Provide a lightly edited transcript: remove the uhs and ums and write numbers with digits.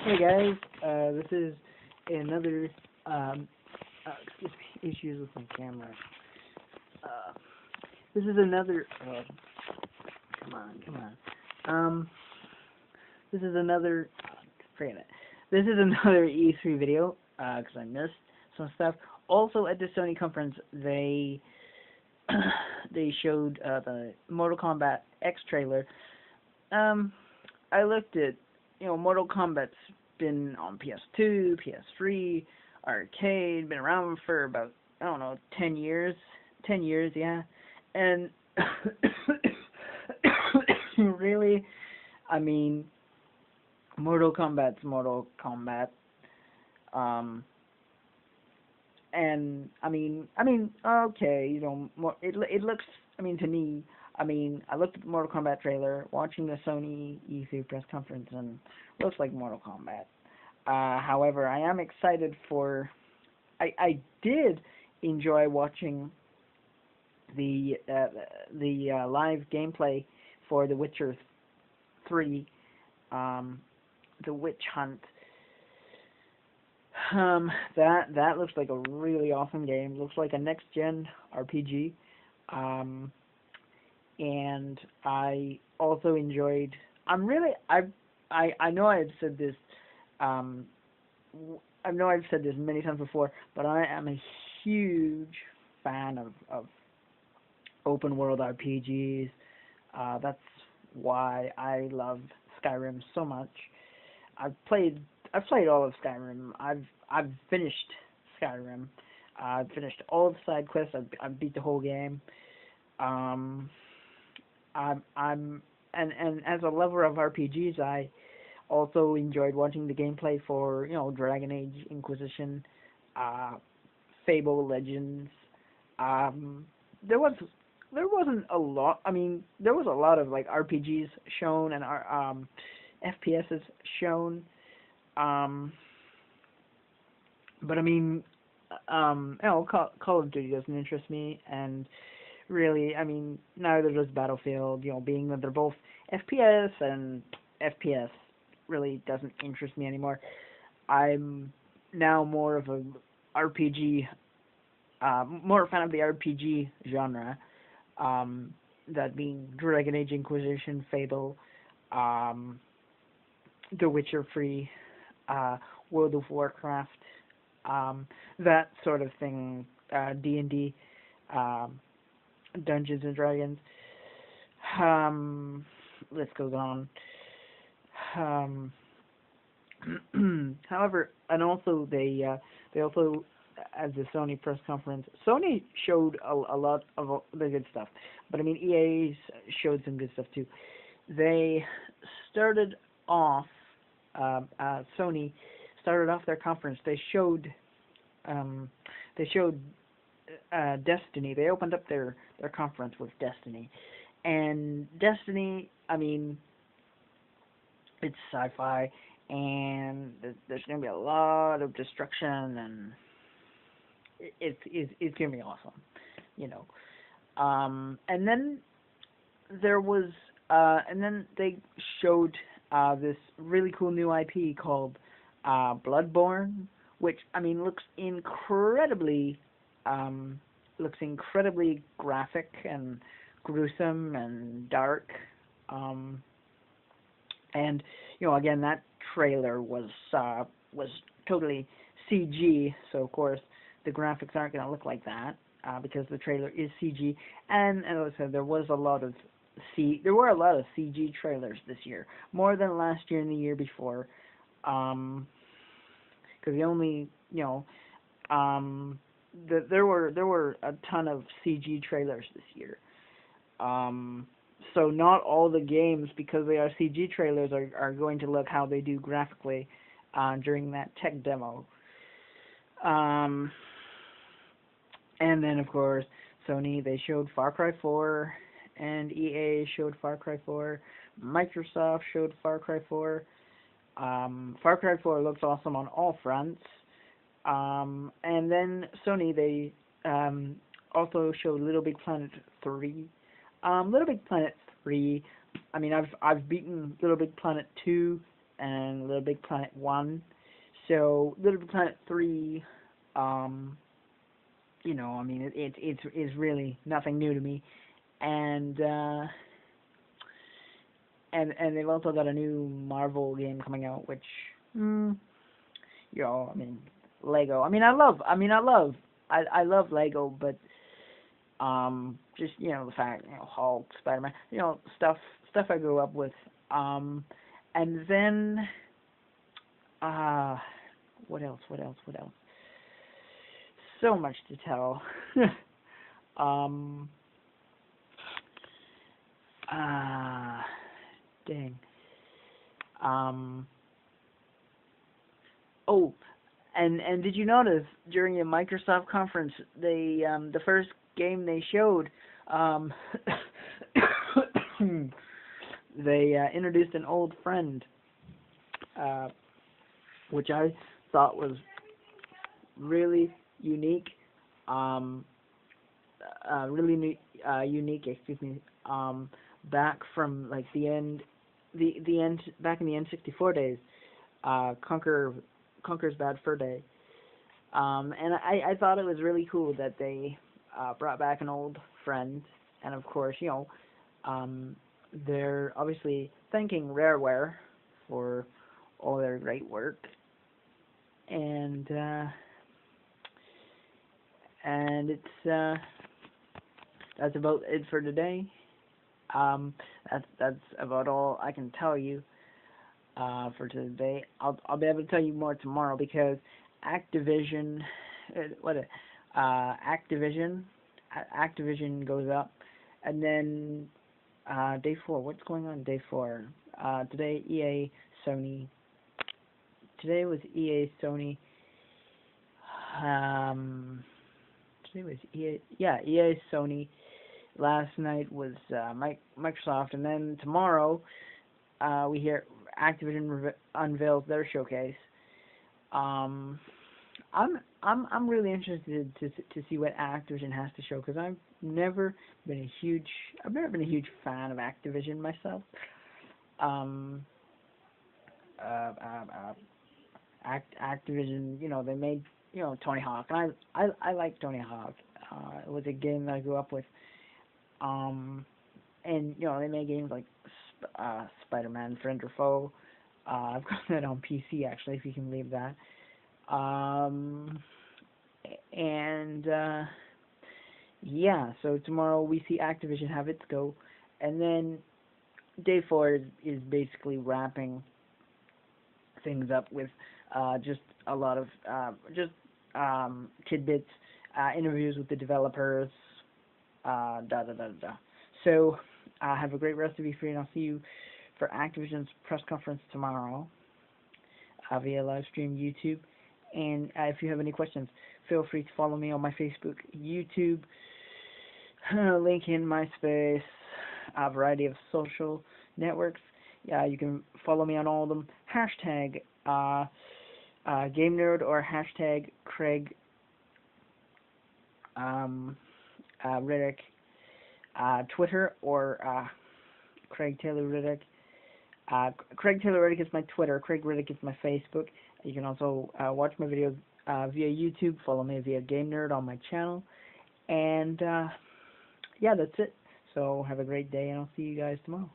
Hey guys, this is another excuse me, issues with my camera. Uh, this is another. Come on. This is another. Forget it. This is another E3 video because I missed some stuff. Also at the Sony conference, they they showed the Mortal Kombat X trailer. I looked at, Mortal Kombat's been on PS2, PS3, arcade, been around for about, I don't know, 10 years. 10 years, yeah. And really, I mean, Mortal Kombat's Mortal Kombat. And okay, it looks. To me, I looked at the Mortal Kombat trailer, watching the Sony E3 press conference, and it looks like Mortal Kombat. However, I am excited for. I did enjoy watching the live gameplay for The Witcher 3, The Witch Hunt. That looks like a really awesome game. Looks like a next gen RPG. And I also enjoyed. I know I've said this. I know I've said this many times before, but I am a huge fan of open world RPGs. That's why I love Skyrim so much. I've played all of Skyrim. I've finished Skyrim. I've finished all the side quests. I've beat the whole game. I'm and as a lover of RPGs, I also enjoyed watching the gameplay for Dragon Age Inquisition, Fable Legends. There wasn't a lot. There was a lot of like RPGs shown and FPSs shown. But Call of Duty doesn't interest me, and really, neither does Battlefield. Being that they're both FPS, and FPS really doesn't interest me anymore. I'm now more of a RPG, more a fan of the RPG genre. That being Dragon Age Inquisition, Fable, The Witcher 3, World of Warcraft, that sort of thing, D&D, Dungeons and Dragons. List goes on. However, and also they also, at the Sony press conference, Sony showed a lot of the good stuff, but EA showed some good stuff too. They started off. Sony started off their conference. They showed Destiny. They opened up their conference with Destiny, and Destiny. It's sci-fi, and there's gonna be a lot of destruction, and it's gonna be awesome, And then there was, and then they showed this really cool new IP called Bloodborne, which looks incredibly graphic and gruesome and dark. And again, that trailer was totally CG, so of course the graphics aren't going to look like that because the trailer is CG. And as I said, there were a lot of CG trailers this year, more than last year and the year before. Because there were a ton of CG trailers this year. So not all the games, because they are CG trailers, are going to look how they do graphically during that tech demo. And then of course Sony, they showed Far Cry 4, and EA showed Far Cry 4. Microsoft showed Far Cry 4. Far Cry 4 looks awesome on all fronts. And then Sony, they also showed Little Big Planet 3. Little Big Planet 3, I've beaten Little Big Planet 2 and Little Big Planet 1. So Little Big Planet 3, you know, I mean, it's really nothing new to me, and and they've also got a new Marvel game coming out, which, you know, I mean, Lego. I love Lego, but just, you know, the fact, you know, Hulk, Spider-Man, you know, stuff I grew up with, and then what else? So much to tell. um, dang. Oh, and did you notice during the Microsoft conference, they the first game they showed, they introduced an old friend, which I thought was really unique, um, unique. Excuse me. Back from like the end back in the N64 days, Conker's Bad Fur Day. And I thought it was really cool that they brought back an old friend, and of course, you know, they're obviously thanking Rareware for all their great work, and it's that's about it for today. That's about all I can tell you for today. I'll be able to tell you more tomorrow because Activision, Activision goes up, and then day 4. What's going on day 4? Today EA Sony. Today was EA Sony. Today was EA Sony. Last night was Microsoft, and then tomorrow we hear Activision unveils their showcase. I'm really interested to see what Activision has to show because I've never been a huge fan of Activision myself. Activision, you know, they made, you know, Tony Hawk, and I like Tony Hawk. It was a game that I grew up with. And you know, they made games like Spider-Man, Friend or Foe. I've got that on PC actually, if you can believe that. And yeah, so tomorrow we see Activision have its go, and then day 4 is basically wrapping things up with just a lot of tidbits, interviews with the developers, So have a great rest of your free, and I'll see you for Activision's press conference tomorrow via live stream YouTube. And if you have any questions, feel free to follow me on my Facebook, YouTube, LinkedIn, MySpace, a variety of social networks. Yeah, you can follow me on all of them. Hashtag Game Nerd or hashtag Craig Riddick. Twitter or Craig Taylor Riddick. Craig Taylor Riddick is my Twitter. Craig Riddick is my Facebook. You can also watch my videos via YouTube. Follow me via Game Nerd on my channel. And yeah, that's it. So have a great day, and I'll see you guys tomorrow.